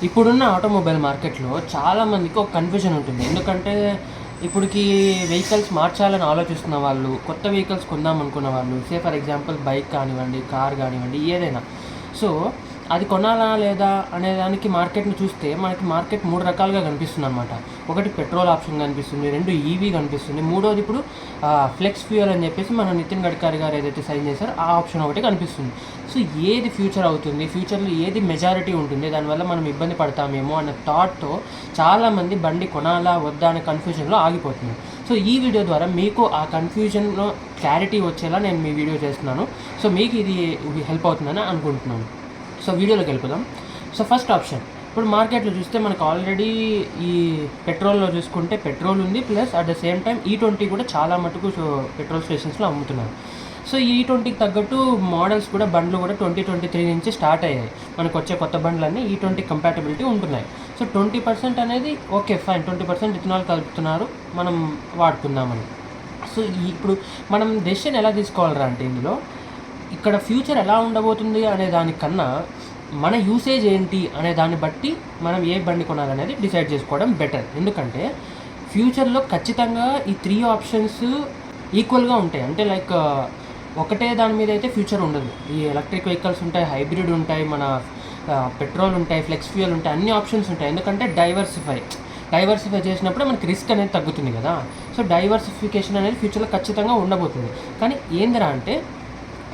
ఇప్పుడున్న ఆటోమొబైల్ మార్కెట్‌లో చాలామందికి ఒక కన్ఫ్యూజన్ ఉంటుంది. ఎందుకంటే ఇప్పటికి వెహికల్స్ మార్చాలని ఆలోచిస్తున్న వాళ్ళు, కొత్త వెహికల్స్ కొందాం అనుకున్న వాళ్ళు, ఫర్ ఎగ్జాంపుల్ బైక్ కానివ్వండి, కార్ కానివ్వండి ఏదైనా. సో, అది కొనాలా లేదా అనే దానికి మార్కెట్‌ని చూస్తే మనకి మార్కెట్ 3 రకాలుగా కనిపిస్తుందనమాట. ఒకటి పెట్రోల్ ఆప్షన్ కనిపిస్తుంది, 2 ఈవీ కనిపిస్తుంది, మూడోది ఇప్పుడు ఫ్లెక్స్ ఫ్యూయల్ అని చెప్పేసి మన నితిన్ గడ్కరీ గారు ఏదైతే సైన్ చేశారో ఆ ఆప్షన్ ఒకటి కనిపిస్తుంది. సో, ఏది ఫ్యూచర్ అవుతుంది, ఫ్యూచర్‌లో ఏది మెజారిటీ ఉంటుంది, దానివల్ల మనం ఇబ్బంది పడతామేమో అన్న థాట్‌తో చాలామంది బండి కొనాలా వద్దా అనే కన్ఫ్యూజన్‌లో ఆగిపోతున్నారు. సో, ఈ వీడియో ద్వారా మీకు ఆ కన్ఫ్యూజన్‌లో క్లారిటీ వచ్చేలా నేను మీ వీడియో చేస్తున్నాను. సో, మీకు ఇది హెల్ప్ అవుతుందని అనుకుంటున్నాను. సో, వీడియోలోకి వెళ్ళిపోదాం. సో, ఫస్ట్ ఆప్షన్ ఇప్పుడు మార్కెట్లో చూస్తే మనకు ఆల్రెడీ ఈ పెట్రోల్లో చూసుకుంటే పెట్రోల్ ఉంది, plus at the same time E20 కూడా చాలా మటుకు పెట్రోల్ స్టేషన్స్లో అమ్ముతున్నారు. సో, ఈ E20కి తగ్గట్టు మోడల్స్ కూడా బండ్లు కూడా 2023 నుంచి స్టార్ట్ అయ్యాయి. మనకు వచ్చే కొత్త బండ్లన్నీ E20 కంపాటబిలిటీ ఉంటున్నాయి. సో, 20% అనేది ఓకే ఫైన్, 20% ఇథనాల్ కలుపుతున్నారు, మనం వాడుకుందామని. సో, ఇప్పుడు మనం డెసిషన్ ఎలా తీసుకోవాలరా అంటే ఇందులో ఇక్కడ ఫ్యూచర్ ఎలా ఉండబోతుంది అనే దానికన్నా మన యూసేజ్ ఏంటి అనే దాన్ని బట్టి మనం ఏ బండి కొనాలనేది డిసైడ్ చేసుకోవడం బెటర్. ఎందుకంటే ఫ్యూచర్లో ఖచ్చితంగా ఈ 3 ఆప్షన్స్ ఈక్వల్గా ఉంటాయి. అంటే లైక్ ఒకటే దాని మీద అయితే ఫ్యూచర్ ఉండదు. ఈ ఎలక్ట్రిక్ వెహికల్స్ ఉంటాయి, హైబ్రిడ్ ఉంటాయి, మన పెట్రోల్ ఉంటాయి, ఫ్లెక్స్ ఫ్యూయల్ ఉంటాయి, అన్ని ఆప్షన్స్ ఉంటాయి. ఎందుకంటే డైవర్సిఫై చేసినప్పుడు మనకి రిస్క్ అనేది తగ్గుతుంది కదా. సో, డైవర్సిఫికేషన్ అనేది ఫ్యూచర్లో ఖచ్చితంగా ఉండబోతుంది. కానీ ఏందిరా అంటే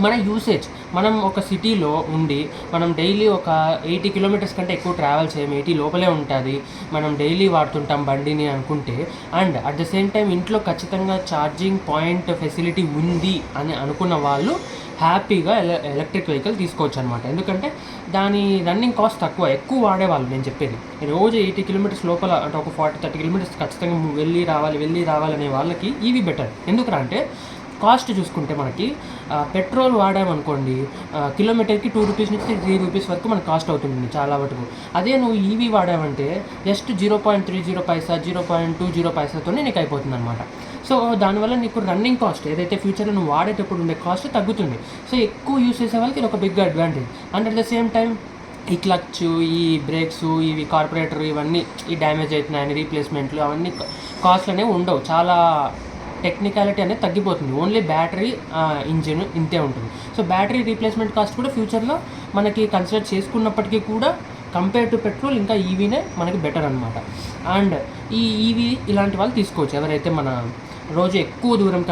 మన యూసేజ్, మనం ఒక సిటీలో ఉండి మనం డైలీ ఒక 80 కిలోమీటర్స్ కంటే ఎక్కువ ట్రావెల్ చేయము, 80 లోపలే ఉంటుంది, మనం డైలీ వాడుతుంటాం బండిని అనుకుంటే, and at the same time ఇంట్లో ఖచ్చితంగా ఛార్జింగ్ పాయింట్ ఫెసిలిటీ ఉంది అని అనుకున్న వాళ్ళు హ్యాపీగా ఎలక్ట్రిక్ వెహికల్ తీసుకోవచ్చు అనమాట. ఎందుకంటే దాని రన్నింగ్ కాస్ట్ తక్కువ, ఎక్కువ వాడేవాళ్ళు నేను చెప్పేది. రోజు 80 కిలోమీటర్స్ లోపల అంటే ఒక 40-30 కిలోమీటర్స్ ఖచ్చితంగా వెళ్ళి రావాలి అనే వాళ్ళకి ఈవీ బెటర్. ఎందుకురా అంటే కాస్ట్ చూసుకుంటే మనకి పెట్రోల్ వాడామనుకోండి, కిలోమీటర్కి 2 రూపీస్ నుంచి 3 రూపీస్ వరకు మనకు కాస్ట్ అవుతుంది చాలా మటుకు. అదే నువ్వు ఈవీ వాడామంటే జస్ట్ 0.30 పైసా, 0.20 పైసాతోనే నీకు అయిపోతుంది అనమాట. సో, దానివల్ల నీకు రన్నింగ్ కాస్ట్ ఏదైతే ఫ్యూచర్లో నువ్వు వాడేటప్పుడు ఉండే కాస్ట్ తగ్గుతుంది. సో, ఎక్కువ యూస్ చేసే వాళ్ళకి ఇది ఒక big advantage. And at the same time ఈ క్లచ్, ఈ బ్రేక్స్, ఇవి కార్పొరేటర్ ఇవన్నీ ఈ డ్యామేజ్ అవుతున్నాయని రీప్లేస్మెంట్లు అవన్నీ కాస్ట్లు అనేవి ఉండవు. చాలా టెక్నికాలిటీ అనేది తగ్గిపోతుంది. ఓన్లీ బ్యాటరీ, ఇంజిన్ ఇంతే ఉంటుంది. సో, బ్యాటరీ రీప్లేస్మెంట్ కాస్ట్ కూడా ఫ్యూచర్లో మనకి కన్సిడర్ చేసుకున్నప్పటికీ కూడా కంపేర్ టు పెట్రోల్ ఇంకా ఈవీనే మనకి బెటర్ అనమాట. అండ్ ఈ ఈవీ ఇలాంటి వాళ్ళు తీసుకోవచ్చు ఎవరైతే మన రోజు ఎక్కువ దూరం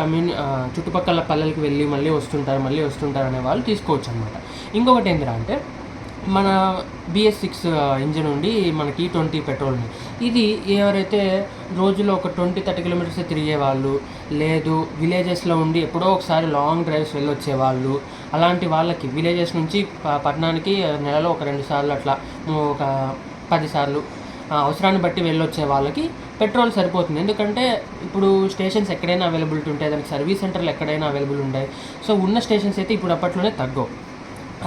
చుట్టుపక్కల పల్లెలకు వెళ్ళి మళ్ళీ వస్తుంటారు అనే వాళ్ళు తీసుకోవచ్చు అనమాట. ఇంకొకటి ఏంటిరా అంటే మన BS6 ఇంజిన్ ఉండి మనకి E20 పెట్రోల్ని, ఇది ఎవరైతే రోజులో ఒక 20-30 కిలోమీటర్స్ తిరిగే వాళ్ళు, లేదు విలేజెస్లో ఉండి ఎప్పుడో ఒకసారి లాంగ్ డ్రైవ్స్ వెళ్ళొచ్చే వాళ్ళు, అలాంటి వాళ్ళకి విలేజెస్ నుంచి పట్టణానికి నెలలో ఒక 2 సార్లు అట్లా ఒక 10 సార్లు అవసరాన్ని బట్టి వెళ్ళొచ్చే వాళ్ళకి పెట్రోల్ సరిపోతుంది. ఎందుకంటే ఇప్పుడు స్టేషన్స్ ఎక్కడైనా అవైలబిలిటీ ఉంటాయి, దానికి సర్వీస్ సెంటర్లు ఎక్కడైనా అవైలబుల్ ఉంటాయి. సో, ఉన్న స్టేషన్స్ అయితే ఇప్పుడు అప్పట్లోనే తగ్గవు.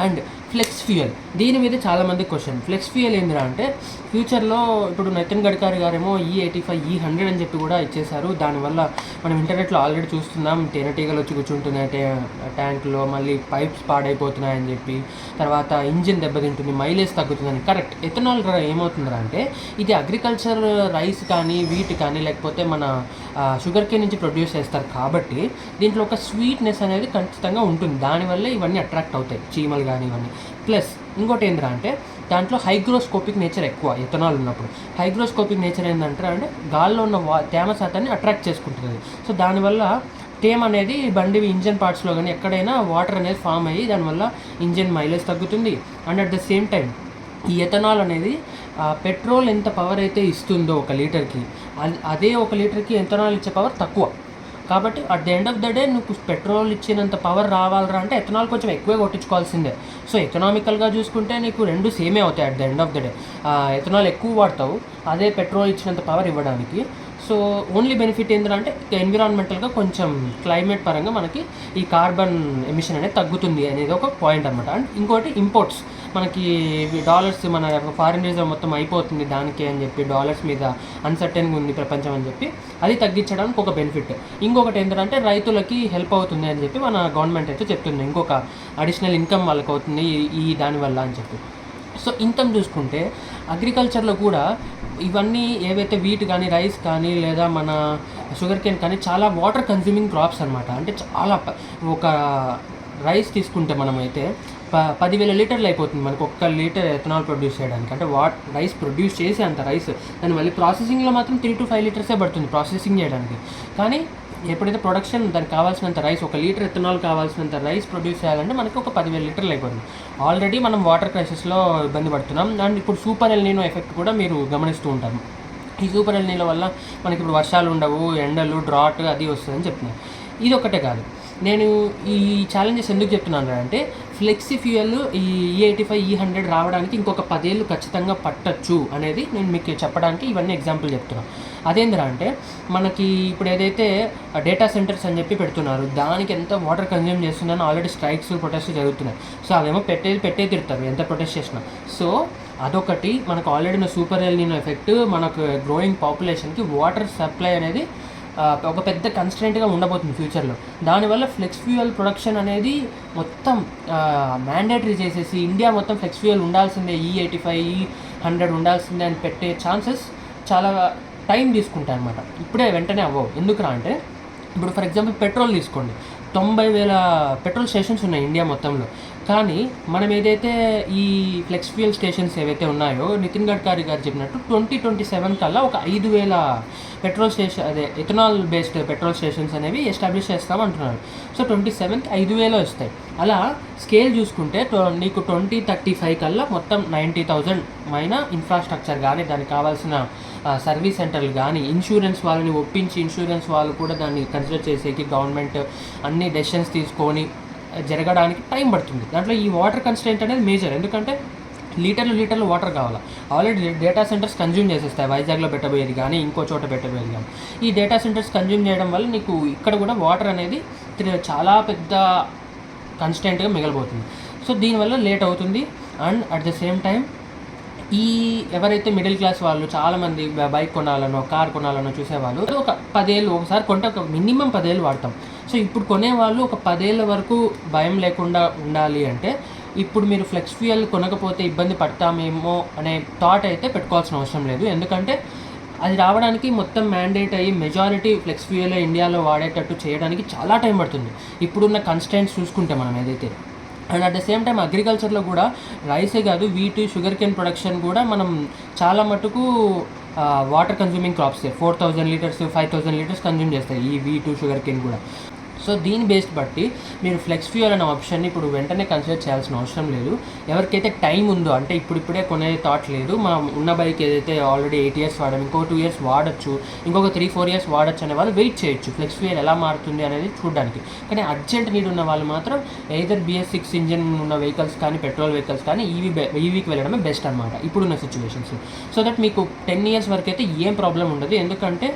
అండ్ ఫ్లెక్స్ ఫ్యూయల్, దీని మీద చాలామంది క్వశ్చన్. ఫ్లెక్స్ ఫ్యూయల్ ఏందిరా అంటే ఫ్యూచర్లో ఇప్పుడు నితిన్ గడ్కరీ గారేమో E85, E100 అని చెప్పి కూడా ఇచ్చేశారు. దానివల్ల మనం ఇంటర్నెట్లో ఆల్రెడీ చూస్తున్నాం, తేనెటీగలు వచ్చి కూర్చుంటున్నాయి ట్యాంక్లో, మళ్ళీ పైప్స్ పాడైపోతున్నాయని చెప్పి, తర్వాత ఇంజిన్ దెబ్బతింటుంది, మైలేజ్ తగ్గుతుందని. కరెక్ట్. ఎథనాల్ ఏమవుతుందిరా అంటే ఇది అగ్రికల్చర్ రైస్ కానీ వీట్ కానీ లేకపోతే మన షుగర్ కేన్ నుంచి ప్రొడ్యూస్ చేస్తారు కాబట్టి దీంట్లో ఒక స్వీట్నెస్ అనేది ఖచ్చితంగా ఉంటుంది. దానివల్లే ఇవన్నీ అట్రాక్ట్ అవుతాయి, చీమలు కానీ ఇవన్నీ. ప్లస్ ఇంకోటి ఏంద్రా అంటే దాంట్లో హైగ్రోస్కోపిక్ నేచర్ ఎక్కువ ఎథనాల్ ఉన్నప్పుడు. హైగ్రోస్కోపిక్ నేచర్ ఏంటంటే గాల్లో ఉన్న తేమ శాతాన్ని అట్రాక్ట్ చేసుకుంటుంది. సో, దానివల్ల తేమ అనేది బండి ఇంజన్ పార్ట్స్లో కానీ ఎక్కడైనా వాటర్ అనేది ఫామ్ అయ్యి దానివల్ల ఇంజన్ మైలేజ్ తగ్గుతుంది. And at the same time ఈ ఎథనాల్ అనేది పెట్రోల్ ఎంత పవర్ అయితే ఇస్తుందో 1 లీటర్కి, అదే 1 లీటర్కి ఎథనాల్ ఇచ్చే పవర్ తక్కువ. కాబట్టి at the end of the day నువ్వు పెట్రోల్ ఇచ్చినంత పవర్ రావాలరా అంటే ఎథనాల్ కొంచెం ఎక్కువే కొట్టించుకోవాల్సిందే. సో, ఎకనామికల్గా చూసుకుంటే నీకు 2 సేమే అవుతాయి at the end of the day. Ethanol ఎక్కువ వాడతావు అదే పెట్రోల్ ఇచ్చినంత పవర్ ఇవ్వడానికి. సో, ఓన్లీ బెనిఫిట్ ఏంటంటే ఎన్విరాన్మెంటల్గా కొంచెం క్లైమేట్ పరంగా మనకి ఈ కార్బన్ ఎమిషన్ అనేది తగ్గుతుంది అనేది ఒక పాయింట్ అనమాట. అండ్ ఇంకోటి ఇంపోర్ట్స్, మనకి డాలర్స్ మన ఫారిన్ రిజర్వ్ మొత్తం అయిపోతుంది దానికి అని చెప్పి, డాలర్స్ మీద అన్సర్టెన్గా ఉంది ప్రపంచం అని చెప్పి అది తగ్గించడానికి ఒక బెనిఫిట్. ఇంకొకటి ఏంటంటే రైతులకి హెల్ప్ అవుతుంది అని చెప్పి మన గవర్నమెంట్ అయితే చెప్తుంది, ఇంకొక అడిషనల్ ఇన్కమ్ వాళ్ళకి అవుతుంది ఈ దానివల్ల అని చెప్పి. సో, ఇన్కమ్ చూసుకుంటే అగ్రికల్చర్లో కూడా ఇవన్నీ ఏవైతే వీట్ కానీ, రైస్ కానీ, లేదా మన షుగర్ కేన్ కానీ చాలా వాటర్ కన్జ్యూమింగ్ క్రాప్స్ అనమాట. అంటే చాలా ఒక రైస్ తీసుకుంటే మనమైతే 10,000 లీటర్లు అయిపోతుంది మనకు ఒక్క లీటర్ ఎథనాల్ ప్రొడ్యూస్ చేయడానికి. అంటే రైస్ ప్రొడ్యూస్ చేసే అంత రైస్ దాన్ని మళ్ళీ ప్రాసెసింగ్లో మాత్రం 3 to 5 లీటర్సే పడుతుంది ప్రాసెసింగ్ చేయడానికి. కానీ ఎప్పుడైతే ప్రొడక్షన్ దానికి కావాల్సినంత రైస్, 1 లీటర్ ఎథనాల్ కావాల్సినంత రైస్ ప్రొడ్యూస్ చేయాలంటే మనకి ఒక 10,000 లీటర్లు అయిపోతుంది. ఆల్రెడీ మనం వాటర్ క్రైసిస్లో ఇబ్బంది పడుతున్నాం. అండ్ ఇప్పుడు సూపర్ ఎల్ నీనో ఎఫెక్ట్ కూడా మీరు గమనిస్తూ ఉంటారు. ఈ సూపర్ ఎల్ నీనో వల్ల మనకి ఇప్పుడు వర్షాలు ఉండవు, ఎండలు, డ్రాట్ అది వస్తుందని చెప్తున్నాను. ఇది ఒకటే కాదు, నేను ఈ ఛాలెంజెస్ ఎందుకు చెప్తున్నాను అంటే ఫ్లెక్సీ ఫ్యూయల్ ఈ E85 E100 రావడానికి ఇంకొక 10 ఏళ్ళు ఖచ్చితంగా పట్టచ్చు అనేది నేను మీకు చెప్పడానికి ఇవన్నీ ఎగ్జాంపుల్ చెప్తున్నాను. అదేంద్రా అంటే మనకి ఇప్పుడు ఏదైతే డేటా సెంటర్స్ అని చెప్పి పెడుతున్నారు దానికి ఎంత వాటర్ కన్జ్యూమ్ చేస్తుందని ఆల్రెడీ స్ట్రైక్స్, ప్రొటెస్ట్ జరుగుతున్నాయి. సో అవేమో పెట్టే తిడతారు ఎంత ప్రొటెస్ట్ చేసినా. సో అదొకటి, మనకు ఆల్రెడీ ఉన్న సూపర్ ఎల్ నీనో ఎఫెక్ట్ మనకు గ్రోయింగ్ పాపులేషన్కి వాటర్ సప్లై అనేది ఒక పెద్ద కన్స్టెంట్గా ఉండబోతుంది ఫ్యూచర్లో. దానివల్ల ఫ్లెక్స్ ఫ్యూయల్ ప్రొడక్షన్ అనేది మొత్తం మ్యాండేటరీ చేసేసి ఇండియా మొత్తం ఫ్లెక్స్ ఫ్యూయల్ ఉండాల్సిందే, E85 E100 ఉండాల్సిందే అని పెట్టే ఛాన్సెస్ చాలా టైం తీసుకుంటాయి అన్నమాట. ఇప్పుడే వెంటనే అవ్వవు. ఎందుకురా అంటే ఇప్పుడు ఫర్ ఎగ్జాంపుల్ పెట్రోల్ తీసుకోండి, 90,000 పెట్రోల్ స్టేషన్స్ ఉన్నాయి ఇండియా మొత్తంలో. కానీ మనం ఏదైతే ఈ ఫ్లెక్స్ ఫ్యూయల్ స్టేషన్స్ ఏవైతే ఉన్నాయో నితిన్ గడ్కరీ గారు చెప్పినట్టు 2027 కల్లా ఒక 5,000 పెట్రోల్ స్టేషన్, అదే ఎథనాల్ బేస్డ్ పెట్రోల్ స్టేషన్స్ అనేవి ఎస్టాబ్లిష్ చేస్తామంటున్నారు. సో 27కి 5,000 వస్తాయి. అలా స్కేల్ చూసుకుంటే నీకు 2035 కల్లా మొత్తం 90,000 మైన ఇన్ఫ్రాస్ట్రక్చర్ కానీ, దానికి కావాల్సిన సర్వీస్ సెంటర్లు కానీ, ఇన్సూరెన్స్ వాళ్ళని ఒప్పించి ఇన్సూరెన్స్ వాళ్ళు కూడా దాన్ని కన్సిడర్ చేసేకి గవర్నమెంట్ అన్ని డెసిషన్స్ తీసుకొని జరగడానికి టైం పడుతుంది. దాంట్లో ఈ వాటర్ కన్స్టెంట్ అనేది మేజర్. ఎందుకంటే లీటర్లు వాటర్ కావాలి. ఆల్రెడీ డేటా సెంటర్స్ కన్జ్యూమ్ చేసేస్తాయి. వైజాగ్లో పెట్టబోయేది కానీ, ఇంకో చోట పెట్టబోయేది కానీ. ఈ డేటా సెంటర్స్ కన్జ్యూమ్ చేయడం వల్ల నీకు ఇక్కడ కూడా వాటర్ అనేది చాలా పెద్ద కన్స్టెంట్గా మిగలబోతుంది. సో దీనివల్ల లేట్ అవుతుంది. And at the same time ఈ ఎవరైతే మిడిల్ క్లాస్ వాళ్ళు చాలామంది బైక్ కొనాలనో, కార్ కొనాలనో చూసేవాళ్ళు ఒక 10 ఏళ్ళు ఒకసారి కొంటే ఒక మినిమం 10 ఏళ్ళు వాడతాం. సో ఇప్పుడు కొనేవాళ్ళు ఒక 10 ఏళ్ళ వరకు భయం లేకుండా ఉండాలి అంటే ఇప్పుడు మీరు ఫ్లెక్స్ ఫ్యూయల్ కొనకపోతే ఇబ్బంది పడతామేమో అనే థాట్ అయితే పెట్టుకోవాల్సిన అవసరం లేదు. ఎందుకంటే అది రావడానికి మొత్తం మ్యాండేట్ అయ్యి మెజారిటీ ఫ్లెక్స్ ఫ్యూయల్ ఇండియాలో వాడేటట్టు చేయడానికి చాలా టైం పడుతుంది ఇప్పుడున్న కన్స్టెంట్స్ చూసుకుంటే మనం ఏదైతే. And at the same time అగ్రికల్చర్లో కూడా రైసే కాదు, వీట్, షుగర్ కేన్ ప్రొడక్షన్ కూడా మనం చాలా మటుకు వాటర్ కన్జ్యూమింగ్ క్రాప్సే. 4,000 లీటర్స్ 5,000 లీటర్స్ కన్జ్యూమ్ చేస్తాయి ఈ వీట్, షుగర్ కేన్ కూడా. సో దీన్ని బేస్డ్ బట్టి మీరు ఫ్లెక్స్ ఫ్యూయల్ అనే ఆప్షన్ని ఇప్పుడు వెంటనే కన్సిడర్ చేయాల్సిన అవసరం లేదు. ఎవరికైతే టైం ఉందో, అంటే ఇప్పుడిప్పుడే కొనే థాట్ లేదు, మా ఉన్న బైక్ ఏదైతే ఆల్రెడీ 8 years వాడాం, ఇంకో 2 years వాడచ్చు, ఇంకొక 3-4 years వాడచ్చు అనే వాళ్ళు వెయిట్ చేయొచ్చు ఫ్లెక్స్ ఫ్యూయల్ ఎలా మారుతుంది అనేది చూడడానికి. కానీ అర్జెంట్ నీడ్ ఉన్న వాళ్ళు మాత్రం ఎయిదర్ BS6 ఇంజిన్ ఉన్న వెహికల్స్ కానీ, పెట్రోల్ వెహికల్స్ కానీ ఈవీకి వెళ్ళడమే బెస్ట్ అనమాట ఇప్పుడున్న సిచ్యువేషన్స్. సో దట్ మీకు 10 years వరకు అయితే ఏం ప్రాబ్లం ఉండదు. ఎందుకంటే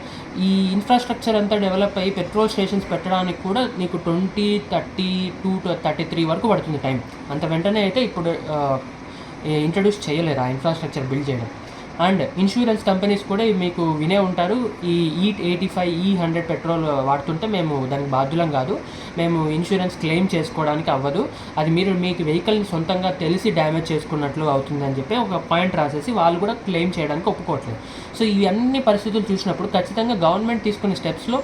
ఈ ఇన్ఫ్రాస్ట్రక్చర్ అంతా డెవలప్ అయ్యి పెట్రోల్ స్టేషన్స్ పెట్టడానికి కూడా నీకు 2032 to 33 వరకు పడుతుంది టైం. అంత వెంటనే అయితే ఇప్పుడు ఇంట్రడ్యూస్ చేయలేరు ఆ ఇన్ఫ్రాస్ట్రక్చర్ బిల్డ్ చేయడం. అండ్ ఇన్సూరెన్స్ కంపెనీస్ కూడా మీకు వినే ఉంటారు, ఈ E85 E100 పెట్రోల్ వాడుతుంటే మేము దానికి బాధ్యులం కాదు, మేము ఇన్సూరెన్స్ క్లెయిమ్ చేసుకోవడానికి అవ్వదు, అది మీరు మీకు వెహికల్ని సొంతంగా తెలిసి డ్యామేజ్ చేసుకున్నట్లు అవుతుందని చెప్పి ఒక పాయింట్ రాసేసి వాళ్ళు కూడా క్లెయిమ్ చేయడానికి ఒప్పుకోవట్లేదు. సో ఈ అన్ని పరిస్థితులు చూసినప్పుడు ఖచ్చితంగా గవర్నమెంట్ తీసుకునే స్టెప్స్లో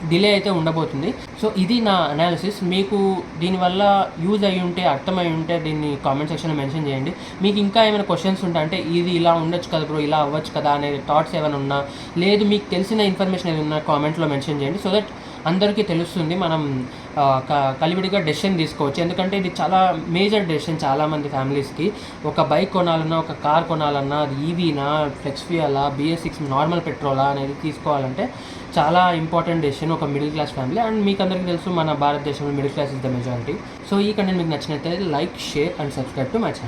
డిలే అయితే ఉండబోతుంది. సో ఇది నా అనాలిసిస్. మీకు దీనివల్ల యూజ్ అయ్యి ఉంటే, అర్థమై ఉంటే దీన్ని కామెంట్ సెక్షన్లో మెన్షన్ చేయండి. మీకు ఇంకా ఏమైనా క్వశ్చన్స్ ఉంటే, అంటే ఇది ఇలా ఉండొచ్చు కదా బ్రో, ఇలా అవ్వచ్చు కదా అనే థాట్స్ ఏమైనా ఉన్నా, లేదు మీకు తెలిసిన ఇన్ఫర్మేషన్ ఏమైనా ఉన్నా కామెంట్లో మెన్షన్ చేయండి. సో దట్ అందరికీ తెలుస్తుంది, మనం కలివిడిగా డెసిషన్ తీసుకోవచ్చు. ఎందుకంటే ఇది చాలా మేజర్ డెసిషన్ చాలామంది ఫ్యామిలీస్కి. ఒక బైక్ కొనాలన్నా, ఒక కార్ కొనాలన్నా, అది ఈవీనా, ఫ్లెక్స్ ఫ్యూయలా, BS6 నార్మల్ పెట్రోలా అనేది తీసుకోవాలంటే చాలా ఇంపార్టెంట్ డెసిషన్ ఒక మిడిల్ క్లాస్ ఫ్యామిలీ. అండ్ మీకు అందరికీ తెలుసు మన భారతదేశంలో middle class is the majority. So ఈ కంటెంట్ మీకు నచ్చినట్లయితే like, share and subscribe to my channel.